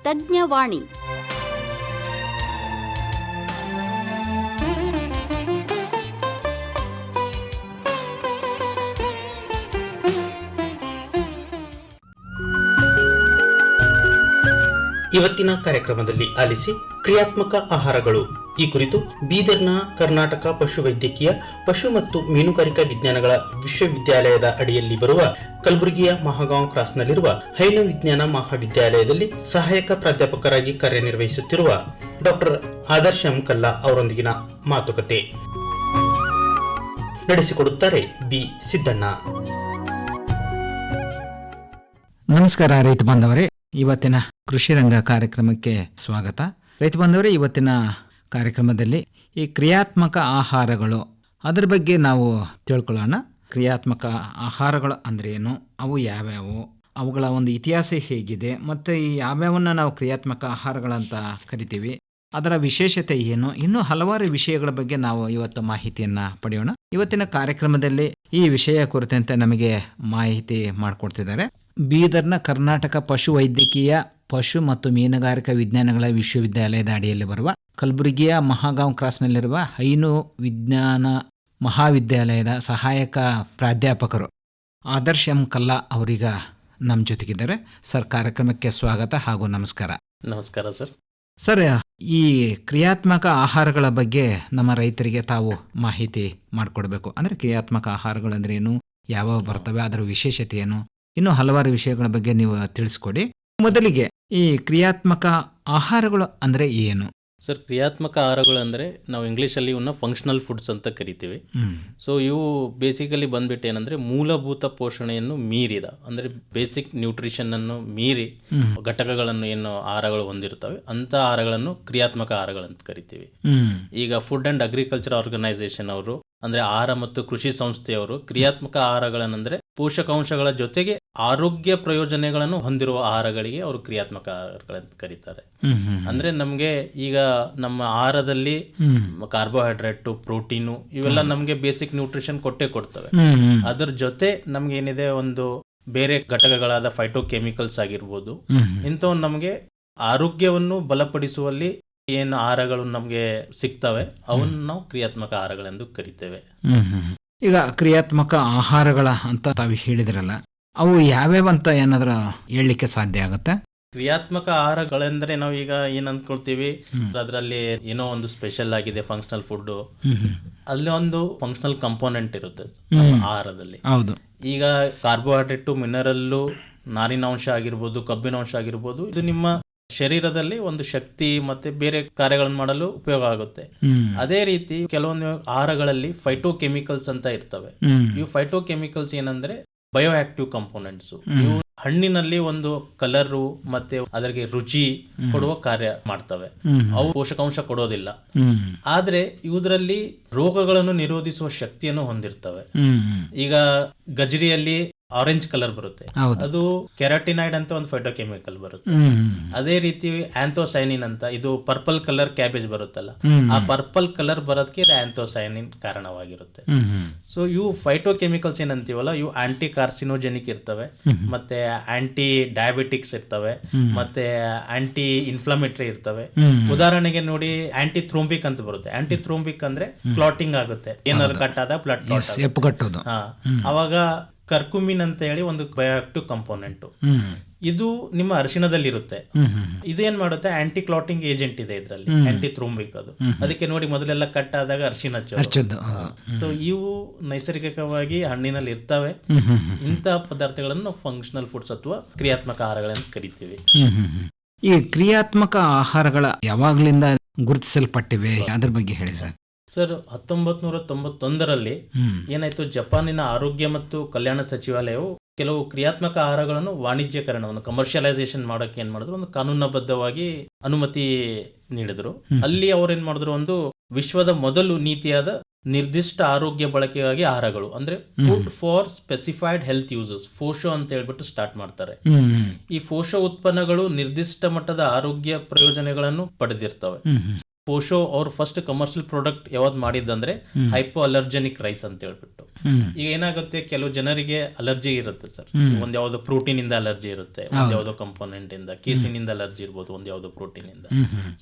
ತಜ್ಞವಾಣಿ. ಇವತ್ತಿನ ಕಾರ್ಯಕ್ರಮದಲ್ಲಿ ಆಲಿಸಿ ಕ್ರಿಯಾತ್ಮಕ ಆಹಾರಗಳು ಈ ಕುರಿತು ಬೀದರ್ನ ಕರ್ನಾಟಕ ಪಶುವೈದ್ಯಕೀಯ ಪಶು ಮತ್ತು ಮೀನುಗಾರಿಕಾ ವಿಜ್ಞಾನಗಳ ವಿಶ್ವವಿದ್ಯಾಲಯದ ಅಡಿಯಲ್ಲಿ ಬರುವ ಕಲಬುರಗಿಯ ಮಹಾಗಾಂವ್ ಕ್ರಾಸ್ನಲ್ಲಿರುವ ಹೈನು ವಿಜ್ಞಾನ ಮಹಾವಿದ್ಯಾಲಯದಲ್ಲಿ ಸಹಾಯಕ ಪ್ರಾಧ್ಯಾಪಕರಾಗಿ ಕಾರ್ಯನಿರ್ವಹಿಸುತ್ತಿರುವ ಡಾಕ್ಟರ್ ಆದರ್ಶ ಎಂ ಕಲ್ಲಾ ಅವರೊಂದಿಗಿನ ಮಾತುಕತೆ ನಡೆಸಿಕೊಡುತ್ತಾರೆ ಬಿ ಸಿದ್ದಣ್ಣ. ನಮಸ್ಕಾರ ರೈತ ಬಾಂಧವರೇ, ಇವತ್ತಿನ ಕೃಷಿ ರಂಗ ಕಾರ್ಯಕ್ರಮಕ್ಕೆ ಸ್ವಾಗತ. ರೈತ ಬಾಂಧವರೇ, ಇವತ್ತಿನ ಕಾರ್ಯಕ್ರಮದಲ್ಲಿ ಈ ಕ್ರಿಯಾತ್ಮಕ ಆಹಾರಗಳು ಅದರ ಬಗ್ಗೆ ನಾವು ತಿಳ್ಕೊಳ್ಳೋಣ. ಕ್ರಿಯಾತ್ಮಕ ಆಹಾರಗಳು ಅಂದರೆ ಏನು, ಅವು ಯಾವ್ಯಾವು, ಅವುಗಳ ಒಂದು ಇತಿಹಾಸ ಹೇಗಿದೆ, ಮತ್ತು ಈ ಯಾವ್ಯಾವನ್ನ ನಾವು ಕ್ರಿಯಾತ್ಮಕ ಆಹಾರಗಳಂತ ಕರಿತೀವಿ, ಅದರ ವಿಶೇಷತೆ ಏನು, ಇನ್ನೂ ಹಲವಾರು ವಿಷಯಗಳ ಬಗ್ಗೆ ನಾವು ಇವತ್ತು ಮಾಹಿತಿಯನ್ನು ಪಡೆಯೋಣ. ಇವತ್ತಿನ ಕಾರ್ಯಕ್ರಮದಲ್ಲಿ ಈ ವಿಷಯ ಕುರಿತಂತೆ ನಮಗೆ ಮಾಹಿತಿ ಮಾಡಿಕೊಡ್ತಿದ್ದಾರೆ ಬೀದರ್ನ ಕರ್ನಾಟಕ ಪಶುವೈದ್ಯಕೀಯ ಪಶು ಮತ್ತು ಮೀನುಗಾರಿಕಾ ವಿಜ್ಞಾನಗಳ ವಿಶ್ವವಿದ್ಯಾಲಯದ ಅಡಿಯಲ್ಲಿ ಬರುವ ಕಲಬುರಗಿಯ ಮಹಾಗಾಂವ್ ಕ್ರಾಸ್ನಲ್ಲಿರುವ ಹೈನು ವಿಜ್ಞಾನ ಮಹಾವಿದ್ಯಾಲಯದ ಸಹಾಯಕ ಪ್ರಾಧ್ಯಾಪಕರು ಆದರ್ಶ ಎಂ ಕಲ್ಲಾ ಅವರೀಗ ನಮ್ಮ ಜೊತೆಗಿದ್ದಾರೆ. ಸರ್, ಕಾರ್ಯಕ್ರಮಕ್ಕೆ ಸ್ವಾಗತ ಹಾಗೂ ನಮಸ್ಕಾರ. ನಮಸ್ಕಾರ ಸರ್. ಸರ್, ಈ ಕ್ರಿಯಾತ್ಮಕ ಆಹಾರಗಳ ಬಗ್ಗೆ ನಮ್ಮ ರೈತರಿಗೆ ತಾವು ಮಾಹಿತಿ ಮಾಡಿಕೊಡ್ಬೇಕು. ಅಂದರೆ ಕ್ರಿಯಾತ್ಮಕ ಆಹಾರಗಳು ಅಂದ್ರೆ ಏನು, ಯಾವಾಗ ಬರ್ತವೆ, ಅದರ ವಿಶೇಷತೆ ಏನು, ಇನ್ನೂ ಹಲವಾರು ವಿಷಯಗಳ ಬಗ್ಗೆ ನೀವು ತಿಳಿಸ್ಕೊಡಿ. ಮೊದಲಿಗೆ ಈ ಕ್ರಿಯಾತ್ಮಕ ಆಹಾರಗಳು ಅಂದರೆ ಏನು? ಸರ್, ಕ್ರಿಯಾತ್ಮಕ ಆಹಾರಗಳು ಅಂದರೆ ನಾವು ಇಂಗ್ಲೀಷಲ್ಲಿ ಇವನ್ನ ಫಂಕ್ಷನಲ್ ಫುಡ್ಸ್ ಅಂತ ಕರಿತೀವಿ. ಸೊ ಇವು ಬೇಸಿಕಲಿ ಬಂದ್ಬಿಟ್ಟು ಏನಂದರೆ ಮೂಲಭೂತ ಪೋಷಣೆಯನ್ನು ಮೀರಿದ, ಅಂದರೆ ಬೇಸಿಕ್ ನ್ಯೂಟ್ರಿಷನನ್ನು ಮೀರಿ ಘಟಕಗಳನ್ನು ಏನು ಆಹಾರಗಳು ಹೊಂದಿರ್ತವೆ ಅಂಥ ಆಹಾರಗಳನ್ನು ಕ್ರಿಯಾತ್ಮಕ ಆಹಾರಗಳಂತ ಕರಿತೀವಿ. ಈಗ ಫುಡ್ ಆ್ಯಂಡ್ ಅಗ್ರಿಕಲ್ಚರ್ ಆರ್ಗನೈಸೇಷನ್ ಅವರು ಅಂದರೆ ಆಹಾರ ಮತ್ತು ಕೃಷಿ ಸಂಸ್ಥೆಯವರು ಕ್ರಿಯಾತ್ಮಕ ಆಹಾರಗಳನ್ನಂದರೆ ಪೋಷಕಾಂಶಗಳ ಜೊತೆಗೆ ಆರೋಗ್ಯ ಪ್ರಯೋಜನಗಳನ್ನು ಹೊಂದಿರುವ ಆಹಾರಗಳಿಗೆ ಅವರು ಕ್ರಿಯಾತ್ಮಕ ಆಹಾರಗಳಂತ ಕರೀತಾರೆ. ಅಂದ್ರೆ ನಮಗೆ ಈಗ ನಮ್ಮ ಆಹಾರದಲ್ಲಿ ಕಾರ್ಬೋಹೈಡ್ರೇಟು, ಪ್ರೋಟೀನು ಇವೆಲ್ಲ ನಮಗೆ ಬೇಸಿಕ್ ನ್ಯೂಟ್ರಿಷನ್ ಕೊಡ್ತವೆ. ಅದರ ಜೊತೆ ನಮ್ಗೆ ಏನಿದೆ ಒಂದು ಬೇರೆ ಘಟಕಗಳಾದ ಫೈಟೋಕೆಮಿಕಲ್ಸ್ ಆಗಿರ್ಬೋದು, ಇಂಥವು ನಮಗೆ ಆರೋಗ್ಯವನ್ನು ಬಲಪಡಿಸುವಲ್ಲಿ ಏನು ಆಹಾರಗಳು ನಮಗೆ ಸಿಗ್ತವೆ ಅವನ್ನ ನಾವು ಕ್ರಿಯಾತ್ಮಕ ಆಹಾರಗಳೆಂದು ಕರಿತೇವೆ. ಈಗ ಕ್ರಿಯಾತ್ಮಕ ಆಹಾರಗಳ ಅಂತ ತಾವು ಹೇಳಿದ್ರಲ್ಲ, ಅವು ಯಾವ್ಯಾವಂತ ಏನಾದ್ರೂ ಹೇಳಲಿಕ್ಕೆ ಸಾಧ್ಯ ಆಗುತ್ತೆ? ಕ್ರಿಯಾತ್ಮಕ ಆಹಾರಗಳೆಂದ್ರೆ ನಾವು ಈಗ ಏನ್ ಅಂದ್ಕೊಳ್ತೀವಿ, ಅದರಲ್ಲಿ ಏನೋ ಒಂದು ಸ್ಪೆಷಲ್ ಆಗಿದೆ ಫಂಕ್ಷನಲ್ ಫುಡ್, ಅಲ್ಲಿ ಒಂದು ಫಂಕ್ಷನಲ್ ಕಂಪೋನೆಂಟ್ ಇರುತ್ತೆ ಆಹಾರದಲ್ಲಿ. ಹೌದು. ಈಗ ಕಾರ್ಬೋಹೈಡ್ರೇಟು, ಮಿನರಲ್ಲು, ನಾರಿನಾಂಶ ಆಗಿರ್ಬೋದು, ಕಬ್ಬಿನಾಂಶ ಆಗಿರ್ಬೋದು, ಇದು ನಿಮ್ಮ ಶರೀರದಲ್ಲಿ ಒಂದು ಶಕ್ತಿ ಮತ್ತೆ ಬೇರೆ ಕಾರ್ಯಗಳನ್ನು ಮಾಡಲು ಉಪಯೋಗ ಆಗುತ್ತೆ. ಅದೇ ರೀತಿ ಕೆಲವೊಂದು ಆಹಾರಗಳಲ್ಲಿ ಫೈಟೋಕೆಮಿಕಲ್ಸ್ ಅಂತ ಇರ್ತವೆ. ಇವು ಫೈಟೋಕೆಮಿಕಲ್ಸ್ ಏನಂದ್ರೆ ಬಯೋ ಆಕ್ಟಿವ್ ಕಂಪೋನೆಂಟ್ಸ್. ಇವು ಹಣ್ಣಿನಲ್ಲಿ ಒಂದು ಕಲರು ಮತ್ತೆ ಅದಕ್ಕೆ ರುಚಿ ಕೊಡುವ ಕಾರ್ಯ ಮಾಡ್ತವೆ. ಅವು ಪೋಷಕಾಂಶ ಕೊಡೋದಿಲ್ಲ, ಆದ್ರೆ ಇವುದರಲ್ಲಿ ರೋಗಗಳನ್ನು ನಿರೋಧಿಸುವ ಶಕ್ತಿಯನ್ನು ಹೊಂದಿರ್ತವೆ. ಈಗ ಗಜರಿಯಲ್ಲಿ ಆರೆಂಜ್ ಕಲರ್ ಬರುತ್ತೆ, ಅದು ಕೆರಾಟಿನೈಡ್ ಅಂತ ಒಂದು ಫೈಟೋಕೆಮಿಕಲ್ ಬರುತ್ತೆ. ಅದೇ ರೀತಿ ಆಂಥೋಸೈನಿನ್ ಅಂತ, ಇದು ಪರ್ಪಲ್ ಕಲರ್ ಕ್ಯಾಬೇಜ್ ಬರುತ್ತಲ್ಲ, ಆ ಪರ್ಪಲ್ ಕಲರ್ ಬರೋದಕ್ಕೆ ಇದು ಆಂಥೋಸೈನಿನ್ ಕಾರಣವಾಗಿರುತ್ತೆ. ಸೊ ಇವು ಫೈಟೋಕೆಮಿಕಲ್ಸ್ ಏನಂತೀವಲ್ಲ, ಇವು ಆಂಟಿ ಕಾರ್ಸಿನೋಜೆನಿಕ್ ಇರ್ತವೆ, ಮತ್ತೆ ಆಂಟಿ ಡಯಾಬಿಟಿಕ್ಸ್ ಇರ್ತವೆ, ಮತ್ತೆ ಆಂಟಿ ಇನ್ಫ್ಲಮೇಟರಿ ಇರ್ತವೆ. ಉದಾಹರಣೆಗೆ ನೋಡಿ, ಆಂಟಿ ಥ್ರೋಂಬಿಕ್ ಅಂತ ಬರುತ್ತೆ. ಆಂಟಿ ಥ್ರೋಂಬಿಕ್ ಅಂದ್ರೆ ಕ್ಲಾಟಿಂಗ್ ಆಗುತ್ತೆ, ಏನಾದ್ರು ಕಟ್ಟಾದ ಬ್ಲಡ್ ಕ್ಲಾಟ್. ಅವಾಗ ಕರ್ಕುಮಿನ್ ಅಂತ ಹೇಳಿ ಒಂದು ಬಯೋಆಕ್ಟಿವ್ ಕಂಪೋನೆಂಟ್, ಇದು ನಿಮ್ಮ ಅರಿಶಿಣದಲ್ಲಿ ಇರುತ್ತೆ. ಇದೇನ್ ಮಾಡುತ್ತೆ, ಆಂಟಿ ಕ್ಲಾಟಿಂಗ್ ಏಜೆಂಟ್ ಇದೆ ಇದರಲ್ಲಿ, ಆಂಟಿ ಥ್ರೋಂಬಿಕ್. ಅದು ಅದಕ್ಕೆ ನೋಡಿ ಮೊದಲೆಲ್ಲ ಕಟ್ ಆದಾಗ ಅರಿಶಿಣ ಹಚ್ಚೋದು. ಸೊ ಇವು ನೈಸರ್ಗಿಕವಾಗಿ ಹಣ್ಣಿನಲ್ಲಿ ಇರ್ತವೆ. ಇಂತಹ ಪದಾರ್ಥಗಳನ್ನು ಫಂಕ್ಷನಲ್ ಫುಡ್ಸ್ ಅಥವಾ ಕ್ರಿಯಾತ್ಮಕ ಆಹಾರಗಳಂತ ಕರಿತೀವಿ. ಈ ಕ್ರಿಯಾತ್ಮಕ ಆಹಾರಗಳ ಯಾವಾಗ್ಲಿಂದ ಗುರುತಿಸಲ್ಪಟ್ಟಿವೆ, ಅದ್ರ ಬಗ್ಗೆ ಹೇಳಿ ಸರ್. ಸರ್, 1991ರಲ್ಲಿ ಏನಾಯ್ತು, ಜಪಾನಿನ ಆರೋಗ್ಯ ಮತ್ತು ಕಲ್ಯಾಣ ಸಚಿವಾಲಯವು ಕೆಲವು ಕ್ರಿಯಾತ್ಮಕ ಆಹಾರಗಳನ್ನು ವಾಣಿಜ್ಯಕರಣವನ್ನು ಕಮರ್ಷಿಯಲೈಸೇಷನ್ ಮಾಡೋಕೆ ಏನ್ ಮಾಡಿದ್ರು, ಒಂದು ಕಾನೂನುಬದ್ಧವಾಗಿ ಅನುಮತಿ ನೀಡಿದ್ರು. ಅಲ್ಲಿ ಅವ್ರು ಏನ್ ಮಾಡಿದ್ರು, ಒಂದು ವಿಶ್ವದ ಮೊದಲು ನೀತಿಯಾದ ನಿರ್ದಿಷ್ಟ ಆರೋಗ್ಯ ಬಳಕೆಗಾಗಿ ಆಹಾರಗಳು, ಅಂದ್ರೆ food for specified health uses, FOSHU ಅಂತ ಹೇಳ್ಬಿಟ್ಟು ಸ್ಟಾರ್ಟ್ ಮಾಡ್ತಾರೆ. ಈ ಫೋಶೋ ಉತ್ಪನ್ನಗಳು ನಿರ್ದಿಷ್ಟ ಮಟ್ಟದ ಆರೋಗ್ಯ ಪ್ರಯೋಜನಗಳನ್ನು ಪಡೆದಿರ್ತವೆ. ಪೋಶೋ ಅವ್ರ ಫಸ್ಟ್ ಕಮರ್ಷಿಯಲ್ ಪ್ರಾಡಕ್ಟ್ ಯಾವ್ದು ಮಾಡಿದ್ದಂದ್ರೆ ಹೈಪೋ ಅಲರ್ಜೆನಿಕ್ ರೈಸ್ ಅಂತ ಹೇಳ್ಬಿಟ್ಟು. ಈಗ ಏನಾಗುತ್ತೆ, ಕೆಲವು ಜನರಿಗೆ ಅಲರ್ಜಿ ಇರುತ್ತೆ ಸರ್. ಒಂದ್ ಯಾವ್ದೋ ಪ್ರೋಟೀನ್ ಇಂದ ಅಲರ್ಜಿ ಇರುತ್ತೆ, ಒಂದ್ ಯಾವ್ದೋ ಕಂಪೋನೆಂಟ್ ಇಂದ, ಕೇಸಿನಿಂದ ಅಲರ್ಜಿ ಇರ್ಬೋದು, ಒಂದ್ ಯಾವ್ದೋ ಪ್ರೋಟೀನ್ ಇಂದ.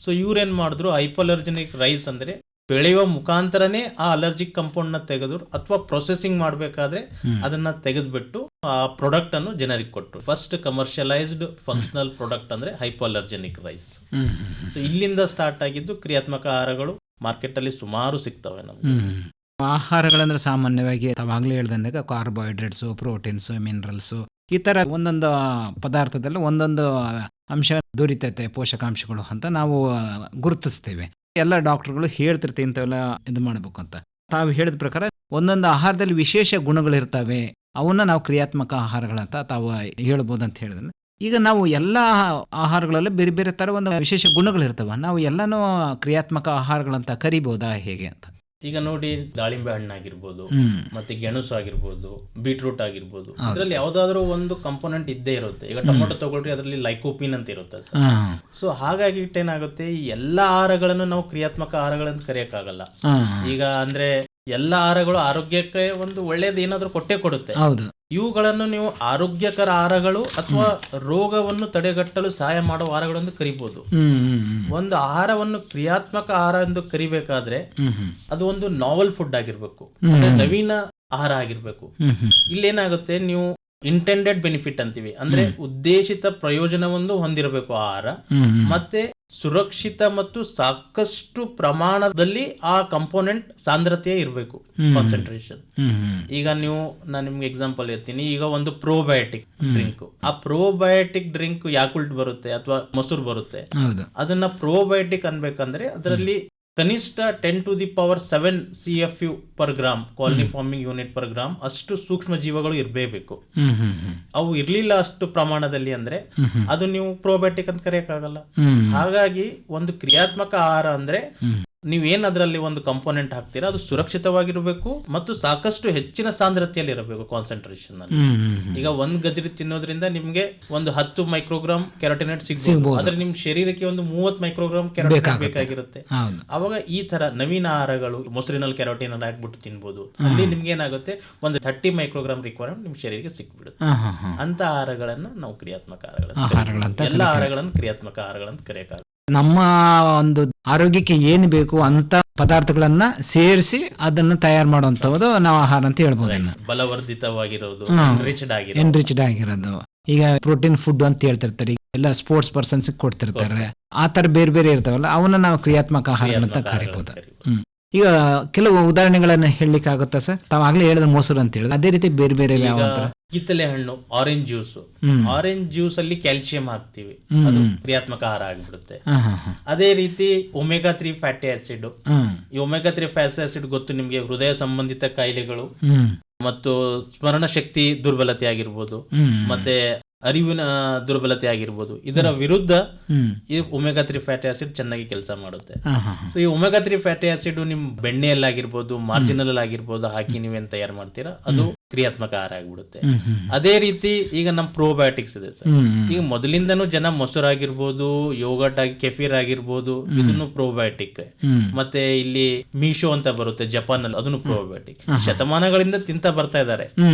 ಸೊ ಇವ್ರೇನ್ ಮಾಡಿದ್ರು, ಹೈಪೋಅಲರ್ಜೆನಿಕ್ ರೈಸ್ ಅಂದ್ರೆ ಬೆಳೆಯುವ ಮುಖಾಂತರನೇ ಆ ಅಲರ್ಜಿಕ್ ಕಂಪೌಂಡ್ ನ ತೆಗೆದ್ರು, ಅಥವಾ ಪ್ರೊಸೆಸಿಂಗ್ ಮಾಡಬೇಕಾದ್ರೆ ಅದನ್ನ ತೆಗೆದ್ಬಿಟ್ಟು ಆ ಪ್ರಾಡಕ್ಟ್ ಅನ್ನು ಜನರಿಗೆ ಕೊಟ್ಟರು. ಫಸ್ಟ್ ಕಮರ್ಷಿಯಲೈಸ್ಡ್ ಫಂಕ್ಷನಲ್ ಪ್ರಾಡಕ್ಟ್ ಅಂದ್ರೆ ಹೈಪೋಅಲರ್ಜೆನಿಕ್ ರೈಸ್. ಸೊ ಇಲ್ಲಿಂದ ಸ್ಟಾರ್ಟ್ ಆಗಿದ್ದು ಕ್ರಿಯಾತ್ಮಕ ಆಹಾರಗಳು ಮಾರ್ಕೆಟ್ ಅಲ್ಲಿ ಸುಮಾರು ಸಿಗ್ತವೆ ನಮ್ಗೆ. ಆಹಾರಗಳಂದ್ರೆ ಸಾಮಾನ್ಯವಾಗಿ ತಾವಾಗಲೇ ಹೇಳ್ದಂದಾಗ ಕಾರ್ಬೋಹೈಡ್ರೇಟ್ಸು, ಪ್ರೋಟೀನ್ಸು, ಮಿನರಲ್ಸು, ಈ ಥರ ಒಂದೊಂದು ಪದಾರ್ಥದಲ್ಲಿ ಒಂದೊಂದು ಅಂಶ ದೊರೀತೈತೆ, ಪೋಷಕಾಂಶಗಳು ಅಂತ ನಾವು ಗುರುತಿಸ್ತೇವೆ. ಎಲ್ಲ ಡಾಕ್ಟರ್ಗಳು ಹೇಳ್ತಿರ್ತೀವಿ ಇಂಥವೆಲ್ಲ ಇದು ಮಾಡಬೇಕು ಅಂತ. ತಾವು ಹೇಳಿದ ಪ್ರಕಾರ ಒಂದೊಂದು ಆಹಾರದಲ್ಲಿ ವಿಶೇಷ ಗುಣಗಳಿರ್ತವೆ, ಅವನ್ನ ನಾವು ಕ್ರಿಯಾತ್ಮಕ ಆಹಾರಗಳಂತ ತಾವು ಹೇಳ್ಬೋದು ಅಂತ ಹೇಳಿದ್ರೆ, ಈಗ ನಾವು ಎಲ್ಲ ಆಹಾರಗಳಲ್ಲಿ ಬೇರೆ ಬೇರೆ ಥರ ಒಂದು ವಿಶೇಷ ಗುಣಗಳಿರ್ತವೆ, ನಾವು ಎಲ್ಲನೂ ಕ್ರಿಯಾತ್ಮಕ ಆಹಾರಗಳಂತ ಕರಿಬೋದಾ ಹೇಗೆ ಅಂತ? ಈಗ ನೋಡಿ, ದಾಳಿಂಬೆ ಹಣ್ಣಾಗಿರ್ಬೋದು, ಮತ್ತೆ ಗೆಣಸು ಆಗಿರ್ಬೋದು, ಬೀಟ್ರೂಟ್ ಆಗಿರ್ಬೋದು, ಇದರಲ್ಲಿ ಯಾವ್ದಾದ್ರು ಒಂದು ಕಂಪೋನೆಂಟ್ ಇದ್ದೇ ಇರುತ್ತೆ. ಈಗ ಟೊಮೊಟೊ ತಗೊಳ್ರಿ, ಅದರಲ್ಲಿ ಲೈಕೋಪಿನ್ ಅಂತ ಇರುತ್ತೆ ಸರ್. ಸೊ ಹಾಗಾಗಿ ಏನಾಗುತ್ತೆ, ಈ ಎಲ್ಲಾ ಆಹಾರಗಳನ್ನು ನಾವು ಕ್ರಿಯಾತ್ಮಕ ಆಹಾರಗಳಂತ ಕರೆಯಕ್ಕಾಗಲ್ಲ. ಈಗ ಅಂದ್ರೆ ಎಲ್ಲಾ ಆಹಾರಗಳು ಆರೋಗ್ಯಕ್ಕೆ ಒಂದು ಒಳ್ಳೇದು ಏನಾದ್ರೂ ಕೊಟ್ಟೇ ಕೊಡುತ್ತೆ. ಇವುಗಳನ್ನು ನೀವು ಆರೋಗ್ಯಕರ ಆಹಾರಗಳು ಅಥವಾ ರೋಗವನ್ನು ತಡೆಗಟ್ಟಲು ಸಹಾಯ ಮಾಡುವ ಆಹಾರಗಳನ್ನು ಕರಿಬಹುದು. ಒಂದು ಆಹಾರವನ್ನು ಕ್ರಿಯಾತ್ಮಕ ಆಹಾರ ಎಂದು ಕರಿಬೇಕಾದ್ರೆ ಅದು ಒಂದು ನಾವೆಲ್ ಫುಡ್ ಆಗಿರ್ಬೇಕು, ನವೀನ ಆಹಾರ ಆಗಿರ್ಬೇಕು. ಇಲ್ಲೇನಾಗುತ್ತೆ, ನೀವು ಇಂಟೆಂಡೆಡ್ ಬೆನಿಫಿಟ್ ಅಂತೀವಿ, ಅಂದ್ರೆ ಉದ್ದೇಶಿತ ಪ್ರಯೋಜನವನ್ನು ಹೊಂದಿರಬೇಕು ಆಹಾರ, ಮತ್ತೆ ಸುರಕ್ಷಿತ ಮತ್ತು ಸಾಕಷ್ಟು ಪ್ರಮಾಣದಲ್ಲಿ ಆ ಕಂಪೋನೆಂಟ್ ಸಾಂದ್ರತೆ ಇರಬೇಕು, ಕಾನ್ಸಂಟ್ರೇಷನ್. ಈಗ ನಾನು ನಿಮ್ಗೆ ಎಕ್ಸಾಂಪಲ್ ಹೇಳ್ತೀನಿ. ಈಗ ಒಂದು ಪ್ರೋಬಯೋಟಿಕ್ ಡ್ರಿಂಕ್, ಆ ಪ್ರೋಬಯೋಟಿಕ್ ಡ್ರಿಂಕ್ ಯಾಕುಲ್ಟ್ ಬರುತ್ತೆ ಅಥವಾ ಮೊಸರು ಬರುತ್ತೆ, ಅದನ್ನ ಪ್ರೋಬಯೋಟಿಕ್ ಅನ್ಬೇಕಂದ್ರೆ ಅದರಲ್ಲಿ ಕನಿಷ್ಠ 10⁻⁷ CFU per gram, colony farming unit per gram ಅಷ್ಟು ಸೂಕ್ಷ್ಮ ಜೀವಗಳು ಇರಬೇಕು. ಅವು ಇರ್ಲಿಲ್ಲ ಅಷ್ಟು ಪ್ರಮಾಣದಲ್ಲಿ ಅಂದ್ರೆ ಅದು ನೀವು ಪ್ರೋಬಯೋಟಿಕ್ ಅಂತ ಕರೆಯಕ್ಕಾಗಲ್ಲ. ಹಾಗಾಗಿ ಒಂದು ಕ್ರಿಯಾತ್ಮಕ ಆಹಾರ ಅಂದ್ರೆ ನೀವೇನ್ ಅದರಲ್ಲಿ ಒಂದು ಕಂಪೋನೆಂಟ್ ಹಾಕ್ತೀರಾ ಅದು ಸುರಕ್ಷಿತವಾಗಿರಬೇಕು ಮತ್ತು ಸಾಕಷ್ಟು ಹೆಚ್ಚಿನ ಸಾಂದ್ರತೆಯಲ್ಲಿ ಇರಬೇಕು, ಕಾನ್ಸಂಟ್ರೇಷನ್ ಅಲ್ಲಿ. ಈಗ ಒಂದ್ ಗಜ್ರಿ ತಿನ್ನೋದ್ರಿಂದ ನಿಮ್ಗೆ ಒಂದು 10 ಮೈಕ್ರೋಗ್ರಾಮ್ ಕೆರಾಟಿನೇಟ್ ಸಿಗಬಹುದು, ಆದ್ರೆ ನಿಮ್ ಶರೀರಕ್ಕೆ ಒಂದು 30 ಮೈಕ್ರೋಗ್ರಾಮ್ ಕೆರಾಟಿನೇಟ್ ಬೇಕಾಗಿರುತ್ತೆ. ಅವಾಗ ಈ ತರ ನವೀನ ಆಹಾರಗಳು, ಮೊಸರಿನಲ್ಲಿ ಕೆರಾಟಿನ್ ಹಾಕ್ಬಿಟ್ಟು ತಿನ್ಬೋದು, ಅಲ್ಲಿ ನಿಮ್ಗೆ ಏನಾಗುತ್ತೆ, ಒಂದು 30 ಮೈಕ್ರೋಗ್ರಾಮ್ ರಿಕ್ವೈರ್ಮೆಂಟ್ ನಿಮ್ ಶರೀರಕ್ಕೆ ಸಿಕ್ಬಿಡುತ್ತೆ. ಅಂತ ಆಹಾರಗಳನ್ನ ನಾವು ಕ್ರಿಯಾತ್ಮಕ ಆಹಾರಗಳಂತ, ಎಲ್ಲ ಆಹಾರಗಳನ್ನು ಕ್ರಿಯಾತ್ಮಕ ಆಹಾರಗಳಂತ ಕರೆಯಕ್ಕಾಗ. ನಮ್ಮ ಒಂದು ಆರೋಗ್ಯಕ್ಕೆ ಏನು ಬೇಕು ಅಂತ ಪದಾರ್ಥಗಳನ್ನ ಸೇರಿಸಿ ಅದನ್ನ ತಯಾರು ಮಾಡುವಂತದ್ದು ನಾವು ಆಹಾರ ಅಂತ ಹೇಳ್ಬೋದು. ಬಲವರ್ಧಿತವಾಗಿರೋದು, ಎನ್ರಿಚ್ಡ್ ಆಗಿರೋದು. ಈಗ ಪ್ರೋಟೀನ್ ಫುಡ್ ಅಂತ ಹೇಳ್ತಿರ್ತಾರೆ, ಎಲ್ಲ ಸ್ಪೋರ್ಟ್ಸ್ ಪರ್ಸನ್ಸ್ ಕೊಡ್ತಿರ್ತಾರೆ, ಆ ತರ ಬೇರೆ ಬೇರೆ ಇರ್ತಾವಲ್ಲ, ಅವನ್ನ ನಾವು ಕ್ರಿಯಾತ್ಮಕ ಆಹಾರಗಳಂತ ಕರಿಬಹುದು. ಈಗ ಕೆಲವು ಉದಾಹರಣೆಗಳನ್ನ ಹೇಳಲಿಕ್ಕೆ ಆಗುತ್ತಾ ಸರ್? ತಾವಾಗ್ಲೇ ಹೇಳಿದ ಮೊಸರು ಅಂತ ಹೇಳಿದ್ರೆ, ಅದೇ ರೀತಿ ಬೇರೆ ಬೇರೆ ಕಿತ್ತಲೆ ಹಣ್ಣು, ಆರೆಂಜ್ ಜ್ಯೂಸ್. ಆರೆಂಜ್ ಜ್ಯೂಸ್ ಅಲ್ಲಿ ಕ್ಯಾಲ್ಸಿಯಂ ಹಾಕ್ತಿವಿ, ಅದು ಕ್ರಿಯಾತ್ಮಕ ಆಹಾರ ಆಗಿಬಿಡುತ್ತೆ. ಅದೇ ರೀತಿ ಒಮೆಗಾ 3 ಫ್ಯಾಟಿ ಆಸಿಡ್. ಈ ಒಮೆಗಾ 3 ಫ್ಯಾಟಿ ಆಸಿಡ್ ಗೊತ್ತು ನಿಮ್ಗೆ, ಹೃದಯ ಸಂಬಂಧಿತ ಕಾಯಿಲೆಗಳು ಮತ್ತು ಸ್ಮರಣ ಶಕ್ತಿ ದುರ್ಬಲತೆ ಆಗಿರ್ಬೋದು, ಮತ್ತೆ ಅರಿವಿನ ದುರ್ಬಲತೆ ಆಗಿರ್ಬೋದು, ಇದರ ವಿರುದ್ಧ ಈ ಒಮೆಗಾ 3 ಫ್ಯಾಟಿ ಆಸಿಡ್ ಚೆನ್ನಾಗಿ ಕೆಲಸ ಮಾಡುತ್ತೆ. ಸೊ ಈ ಒಮೆಗಾ 3 ಫ್ಯಾಟಿ ಆಸಿಡ್ ನಿಮ್ ಬೆಣ್ಣೆಯಲ್ಲಾಗಿರ್ಬೋದು, ಮಾರ್ಜಿನಲ್ ಆಗಿರ್ಬೋದು ಹಾಕಿ ನೀವೇನ್ ತಯಾರು ಮಾಡ್ತೀರಾ ಅದು ಕ್ರಿಯಾತ್ಮಕ ಆಹಾರ ಆಗಿಬಿಡುತ್ತೆ. ಅದೇ ರೀತಿ ಈಗ ನಮ್ ಪ್ರೋಬಯೋಟಿಕ್ಸ್ ಇದೆ ಸರ್. ಈಗ ಮೊದಲಿಂದನೂ ಜನ ಮೊಸರಾಗಿರ್ಬೋದು, ಯೋಗಟ್ ಆಗಿ, ಕೆಫೀರ್ ಆಗಿರ್ಬೋದು, ಇದನ್ನು ಪ್ರೋಬಯೋಟಿಕ್. ಮತ್ತೆ ಇಲ್ಲಿ ಮೀಶೋ ಅಂತ ಬರುತ್ತೆ ಜಪಾನ್ ಅಲ್ಲಿ, ಅದನ್ನು ಪ್ರೋಬಯೋಟಿಕ್. ಶತಮಾನಗಳಿಂದ ತಿಂತ ಬರ್ತಾ ಇದ್ದಾರೆ.